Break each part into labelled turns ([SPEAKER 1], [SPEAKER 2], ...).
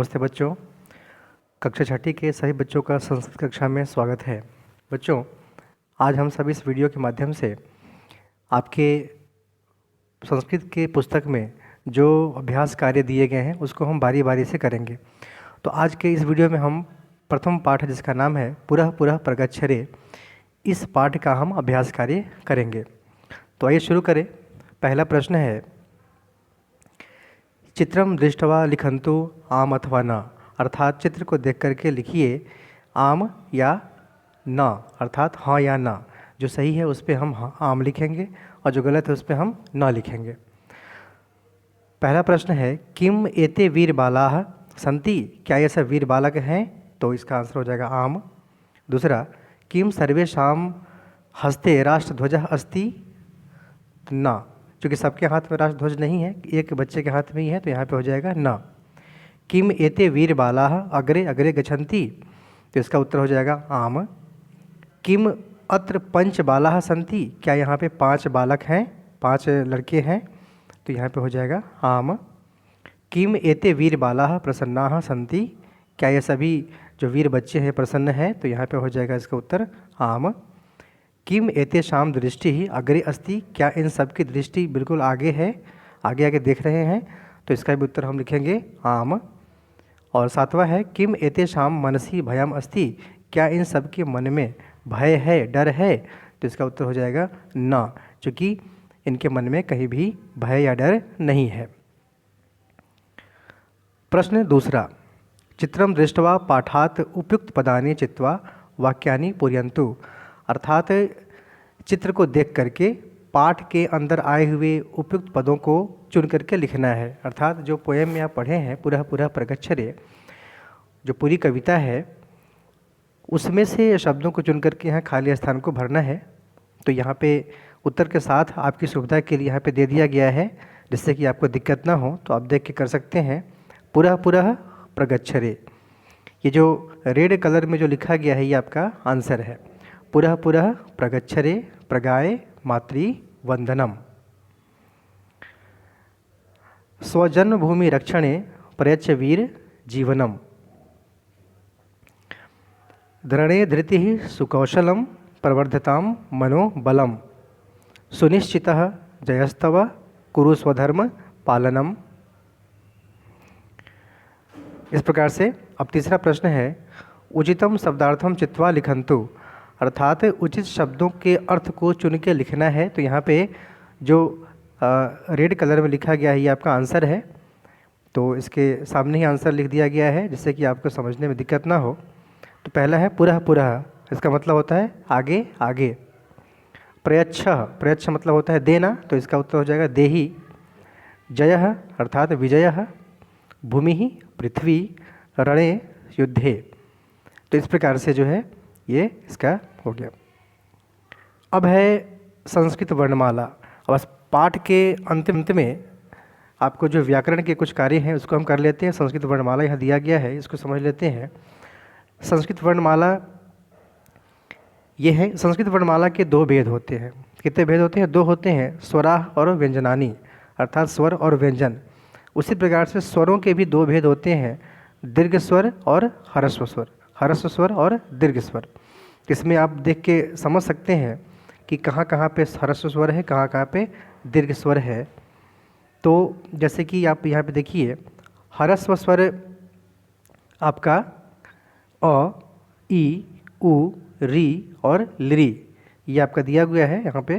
[SPEAKER 1] नमस्ते बच्चों। कक्षा छठी के सभी बच्चों का संस्कृत कक्षा में स्वागत है। बच्चों, आज हम सभी इस वीडियो के माध्यम से आपके संस्कृत के पुस्तक में जो अभ्यास कार्य दिए गए हैं उसको हम बारी बारी से करेंगे। तो आज के इस वीडियो में हम प्रथम पाठ जिसका नाम है पुरः पुरः प्रगच्छरे, इस पाठ का हम अभ्यास कार्य करेंगे। तो आइए शुरू करें। पहला प्रश्न है, चित्रम दृष्टवा लिखंतु आम अथवा न, अर्थात चित्र को देख करके लिखिए आम या न, अर्थात हाँ या ना। जो सही है उस पर हम हाँ आम लिखेंगे और जो गलत है उस पर हम न लिखेंगे। पहला प्रश्न है, किम एते वीर बालाः सन्ति, क्या ये सब वीर बालक हैं? तो इसका आंसर हो जाएगा आम। दूसरा, किम सर्वेषां हस्ते राष्ट्रध्वजः अस्ति, ना, क्योंकि सबके हाथ में राष्ट्रध्वज नहीं है, एक बच्चे के हाथ में ही है, तो यहाँ पे हो जाएगा ना। किम एते वीर बालाः अग्रे अग्रे गच्छन्ति, तो इसका उत्तर हो जाएगा आम। किम अत्र पंच बालाः सन्ति, क्या यहाँ पे 5 बालक हैं, 5 लड़के हैं, तो यहाँ पे हो जाएगा आम। किम एते वीर बालाः प्रसन्नाः सन्ति, क्या ये सभी जो वीर बच्चे हैं प्रसन्न हैं, तो यहाँ पे हो जाएगा इसका उत्तर आम। किम एतेषां दृष्टि अग्रे अस्ति, क्या इन सब की दृष्टि बिल्कुल आगे है, आगे आगे देख रहे हैं, तो इसका भी उत्तर हम लिखेंगे आम। और सातवां है, किम एतेषां मनसि भयम अस्ति, क्या इन सब के मन में भय है, डर है, तो इसका उत्तर हो जाएगा ना, क्योंकि इनके मन में कहीं भी भय या डर नहीं है। प्रश्न दूसरा, चित्रम दृष्ट्वा पाठात् उपयुक्त पदानि चित्वा वाक्यानि पूरयन्तु, अर्थात चित्र को देख करके पाठ के अंदर आए हुए उपयुक्त पदों को चुन करके लिखना है। अर्थात जो पोएम में आप पढ़े हैं पुरः पुरः प्रगच्छरे, जो पूरी कविता है उसमें से शब्दों को चुन करके यहाँ खाली स्थान को भरना है। तो यहाँ पे उत्तर के साथ आपकी सुविधा के लिए यहाँ पे दे दिया गया है, जिससे कि आपको दिक्कत ना हो, तो आप देख के कर सकते हैं। पुरः पुरः प्रगच्छरे, ये जो रेड कलर में जो लिखा गया है ये आपका आंसर है। पुरः पुरः प्रगच्छरे प्रगाय मातृ वंदनम। स्वजन्मभूमि रक्षणे प्रयच्छ वीर जीवनम। धरणे धृतिः सुकौशलम प्रवर्धताम मनोबलम। सुनिश्चितः जयस्तव कुरु स्वधर्म पालनम। इस प्रकार से अब तीसरा प्रश्न है, उचितम शब्दार्थम चित्वा लिखंतु, अर्थात उचित शब्दों के अर्थ को चुन के लिखना है। तो यहाँ पे जो रेड कलर में लिखा गया है ये आपका आंसर है, तो इसके सामने ही आंसर लिख दिया गया है जिससे कि आपको समझने में दिक्कत ना हो। तो पहला है पुरः पुरः, इसका मतलब होता है आगे आगे। प्रयच्छ, प्रयच्छ मतलब होता है देना, तो इसका उत्तर हो जाएगा देहि। जयः अर्थात विजयः। भूमि पृथ्वी, रणे युद्धे। तो इस प्रकार से जो है ये इसका हो गया। अब है संस्कृत वर्णमाला। अब इस पाठ के अंत में आपको जो व्याकरण के कुछ कार्य हैं उसको हम कर लेते हैं। संस्कृत वर्णमाला यहाँ दिया गया है, इसको समझ लेते हैं। संस्कृत वर्णमाला ये है, संस्कृत वर्णमाला के 2 भेद होते हैं। कितने भेद होते हैं? 2 होते हैं, स्वराः और व्यंजनानि, अर्थात स्वर और व्यंजन। उसी प्रकार से स्वरों के भी 2 भेद होते हैं, दीर्घ स्वर और ह्रस्व स्वर, ह्रस्व स्वर और दीर्घ स्वर। इसमें आप देख के समझ सकते हैं कि कहाँ कहाँ पे ह्रस्व स्वर है, कहाँ कहाँ पे दीर्घ स्वर है। तो जैसे कि आप यहाँ पे देखिए, ह्रस्व स्वर आपका अ, ई, उ, री और लृ, ये आपका दिया गया है यहाँ पे,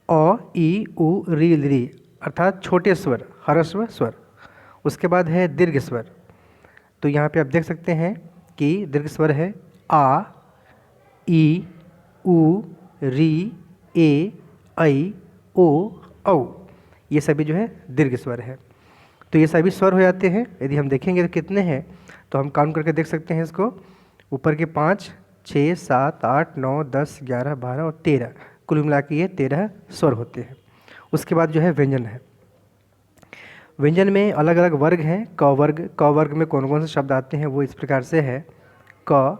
[SPEAKER 1] अ, ई, उ, री, लृ, अर्थात छोटे स्वर, ह्रस्व स्वर। उसके बाद है दीर्घ स्वर। तो यहाँ पे आप देख सकते हैं कि दीर्घ स्वर है आ, ई, उ, री, ए, ऐ, ओ, औ, ये सभी जो है दीर्घ स्वर है। तो ये सभी स्वर हो जाते हैं। यदि हम देखेंगे तो कितने हैं, तो हम काउंट करके देख सकते हैं इसको। ऊपर के 5, 6, 7, 8, 9, 10, 11, 12 और 13, कुल मिला के ये 13 स्वर होते हैं। उसके बाद जो है व्यंजन है। व्यंजन में अलग अलग वर्ग हैं। क वर्ग, क वर्ग में कौन कौन से शब्द आते हैं वो इस प्रकार से है, क,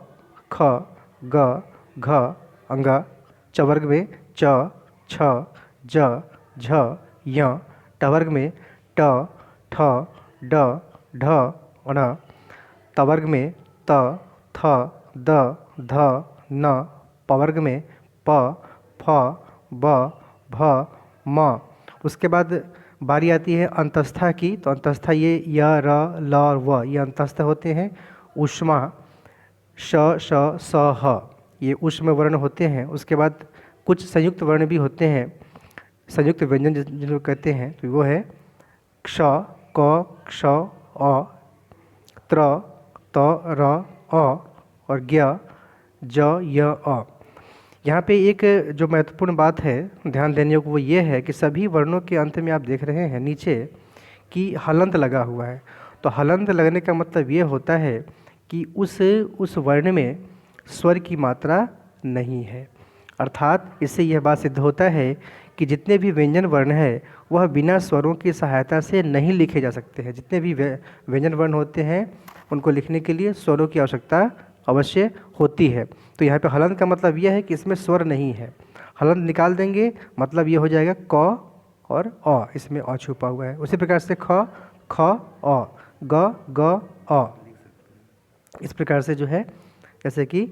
[SPEAKER 1] ख, ग, घ, अंग। च वर्ग में च, छ, ज, झ, य। ट वर्ग में ट, ठ, ड, ढ, ण, तवर्ग में त, थ, द, ध, न, पवर्ग में प, फ, ब, भ, म। उसके बाद बारी आती है अंतस्था की। तो अंतस्था ये य, र, ल और व, ये अंतस्थ होते हैं। ऊष्मा श, श, स, ह, ये ऊष्म वर्ण होते हैं। उसके बाद कुछ संयुक्त वर्ण भी होते हैं, संयुक्त व्यंजन जिनको कहते हैं, तो वो है क्ष, क, क्ष, अ, त्र, त, र, अ और ज्ञ, ज, य, अ। यहाँ पे एक जो महत्वपूर्ण बात है ध्यान देने को, वो ये है कि सभी वर्णों के अंत में आप देख रहे हैं नीचे कि हलंत लगा हुआ है। तो हलंत लगने का मतलब ये होता है कि उस वर्ण में स्वर की मात्रा नहीं है। अर्थात इससे यह बात सिद्ध होता है कि जितने भी व्यंजन वर्ण है वह बिना स्वरों की सहायता से नहीं लिखे जा सकते हैं। जितने भी व्यंजन वर्ण होते हैं उनको लिखने के लिए स्वरों की आवश्यकता अवश्य होती है। तो यहाँ पे हलंत का मतलब यह है कि इसमें स्वर नहीं है। हलंत निकाल देंगे मतलब ये हो जाएगा क और अ, इसमें अ छुपा हुआ है। उसी प्रकार से ख, ख, अ, ग, ग, अ। इस प्रकार से जो है, जैसे कि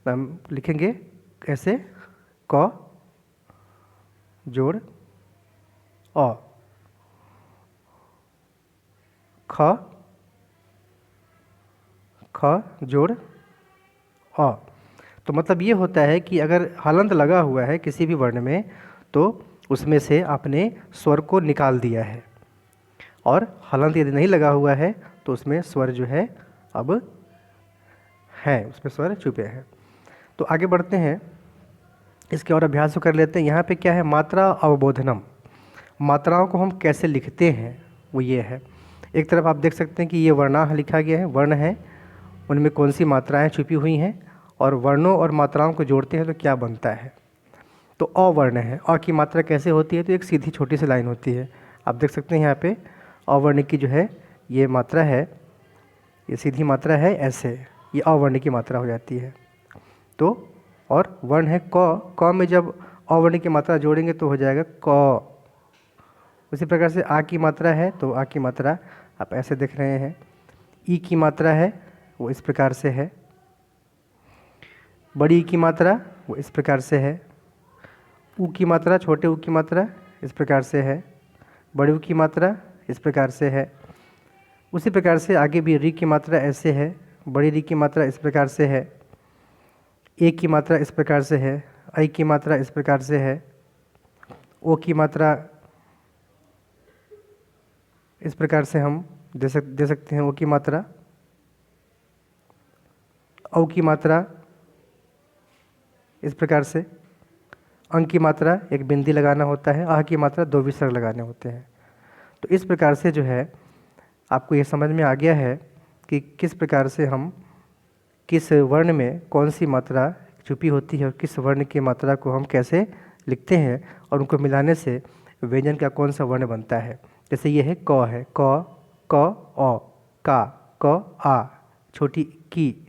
[SPEAKER 1] हम लिखेंगे कैसे, क जोड़ अ, ख, ख जोड़ अ। तो मतलब ये होता है कि अगर हलंत लगा हुआ है किसी भी वर्ण में तो उसमें से आपने स्वर को निकाल दिया है, और हलंत यदि नहीं लगा हुआ है तो उसमें स्वर जो है अब है, उसमें स्वर छुपे हैं। तो आगे बढ़ते हैं, इसके और अभ्यास को कर लेते हैं। यहाँ पे क्या है, मात्रा अवबोधनम। मात्राओं को हम कैसे लिखते हैं वो ये है। एक तरफ आप देख सकते हैं कि ये वर्णाह लिखा गया है, वर्ण है, उनमें कौन सी मात्राएं छुपी हुई हैं, और वर्णों और मात्राओं को जोड़ते हैं तो क्या बनता है। तो अवर्ण है, अ की मात्रा कैसे होती है, तो एक सीधी छोटी सी लाइन होती है। आप देख सकते हैं यहाँ पे अवर्ण की जो है ये मात्रा है, ये सीधी मात्रा है ऐसे, ये अवर्ण की मात्रा हो जाती है। तो और वर्ण है क, क में जब अवर्ण की मात्रा जोड़ेंगे तो हो जाएगा क। उसी प्रकार से आ की मात्रा है तो आ की मात्रा आप ऐसे देख रहे हैं। ई की मात्रा है वो इस प्रकार से है। बड़ी ई की मात्रा वो इस प्रकार से है। ऊ की मात्रा, छोटे ऊ की मात्रा इस प्रकार से है। बड़े ऊ की मात्रा इस प्रकार से है। उसी प्रकार से आगे भी री की मात्रा ऐसे है, बड़ी री की मात्रा इस प्रकार से है, ए की मात्रा इस प्रकार से है, ऐ की मात्रा इस प्रकार से है, ओ की मात्रा इस प्रकार से हम दे सकते हैं, ओ की मात्रा, औ की मात्रा इस प्रकार से, अंग की मात्रा एक बिंदी लगाना होता है, आह की मात्रा 2 विसर्ग लगाने होते हैं। तो इस प्रकार से जो है आपको ये समझ में आ गया है कि किस प्रकार से हम किस वर्ण में कौन सी मात्रा छुपी होती है और किस वर्ण की मात्रा को हम कैसे लिखते हैं, और उनको मिलाने से व्यंजन का कौन सा वर्ण बनता है। जैसे ये है क है, क, अ, का, क, आ, छोटी की,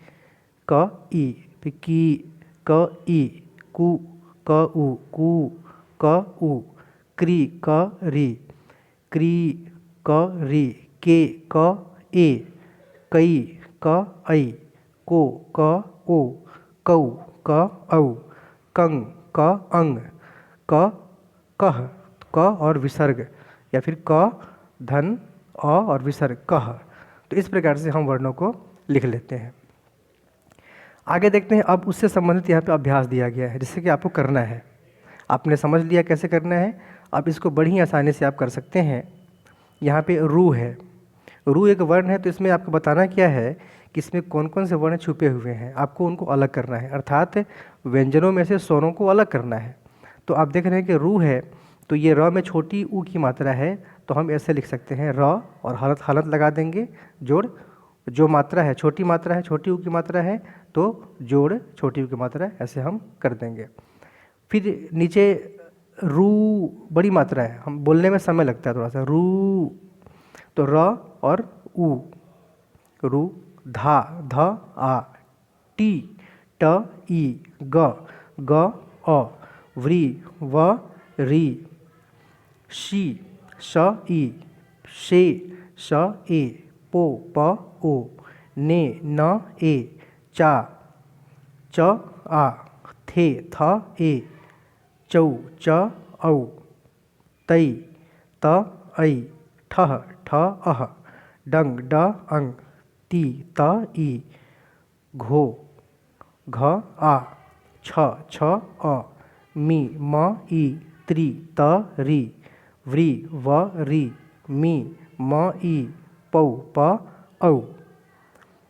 [SPEAKER 1] क, ई, फिर की, क, ई, कु, क, उ, कु, क, उ, क्री, क, री, क्री, क, री, के, क, ए, कई, क, ऐ, को, क, ओ, कौ, क, औ, कंग, क, अंग, क, कह, क और विसर्ग, या फिर क धन अ और विसर्ग कह। तो इस प्रकार से हम वर्णों को लिख लेते हैं। आगे देखते हैं, अब उससे संबंधित यहाँ पे अभ्यास दिया गया है जिससे कि आपको करना है। आपने समझ लिया कैसे करना है, अब इसको बड़ी आसानी से आप कर सकते हैं। यहाँ पे रू है, रू एक वर्ण है, तो इसमें आपको बताना क्या है कि इसमें कौन कौन से वर्ण छुपे हुए हैं, आपको उनको अलग करना है, अर्थात व्यंजनों में से स्वरों को अलग करना है। तो आप देख रहे हैं कि रू है, तो ये र में छोटी ऊ की मात्रा है, तो हम ऐसे लिख सकते हैं र, और हलंत हलंत लगा देंगे, जोड़ जो मात्रा है छोटी मात्रा है, छोटी ऊ की मात्रा है, तो जोड़ छोटी ऊ की मात्रा, ऐसे हम कर देंगे। फिर नीचे रू बड़ी मात्रा है, हम बोलने में समय लगता है थोड़ा सा, रू, तो र और ऊ, रू, धा, ध, आ, टी, ट, ई, ग, ग, अ, व्री, व, री, शी, श, ई, शे, श ए पो प ओ ने न ए चा च आ थे थ ए चौ च औ तै त ऐ ठह ठ अह डंग ड अंग ती त ई घो घ आ छ छ अ मी म ई त्रि त री व्री व री मी म ई पौ प औ।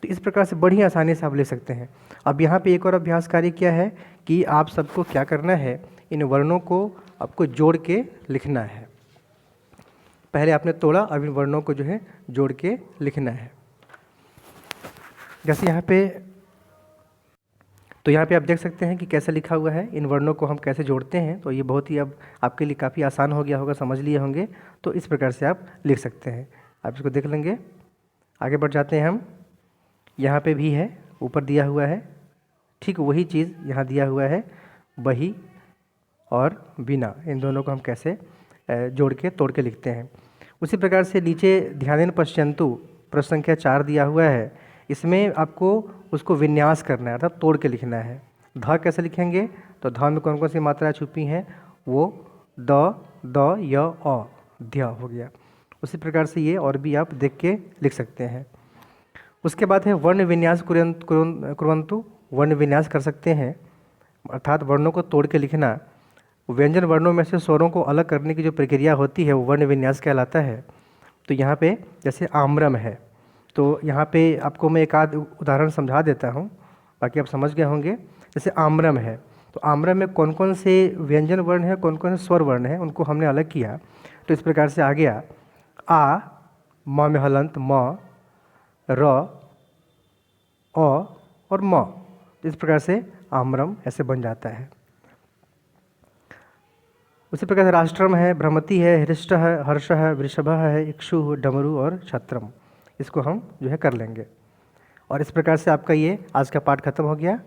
[SPEAKER 1] तो इस प्रकार से बड़ी आसानी से आप ले सकते हैं। अब यहाँ पे एक और अभ्यास कार्य क्या है कि आप सबको क्या करना है, इन वर्णों को आपको जोड़ के लिखना है। पहले आपने तोड़ा, अब इन वर्णों को जो है जोड़ के लिखना है। जैसे यहाँ पे, तो यहाँ पे आप देख सकते हैं कि कैसे लिखा हुआ है, इन वर्णों को हम कैसे जोड़ते हैं। तो ये बहुत ही अब आपके लिए काफ़ी आसान हो गया होगा, समझ लिए होंगे। तो इस प्रकार से आप लिख सकते हैं। आप इसको देख लेंगे। आगे बढ़ जाते हैं हम। यहाँ पे भी है, ऊपर दिया हुआ है, ठीक वही चीज़ यहाँ दिया हुआ है, बही और बिना, इन दोनों को हम कैसे जोड़ के तोड़ के लिखते हैं। उसी प्रकार से नीचे ध्यानेन पश्यन्तु प्रश्न संख्या 4 दिया हुआ है। इसमें आपको उसको विन्यास करना है, अर्थात तोड़ के लिखना है। ध कैसे लिखेंगे, तो ध में कौन कौन सी मात्राएं छुपी हैं, वो द य अ ध्य हो गया। उसी प्रकार से ये और भी आप देख के लिख सकते हैं। उसके बाद है वर्ण विन्यास कुर्वन्तु, वर्ण विन्यास कर सकते हैं, अर्थात वर्णों को तोड़ के लिखना। व्यंजन वर्णों में से स्वरों को अलग करने की जो प्रक्रिया होती है वो वर्ण विन्यास कहलाता है। तो यहाँ पे जैसे आम्रम है, तो यहाँ पे आपको मैं एक आध उदाहरण समझा देता हूँ, बाकी आप समझ गए होंगे। जैसे आम्रम है, तो आम्रम में कौन कौन से व्यंजन वर्ण हैं, कौन कौन से स्वर वर्ण हैं, उनको हमने अलग किया। तो इस प्रकार से आ गया आ, म में हलंत म, र, अ और म। इस प्रकार से आम्रम ऐसे बन जाता है। उसी प्रकार से राष्ट्रम है, भ्रमति है, हृष्ट है, हर्ष है, वृषभ है, इक्षु, डमरू और छत्रम। इसको हम जो है कर लेंगे। और इस प्रकार से आपका ये आज का पाठ खत्म हो गया।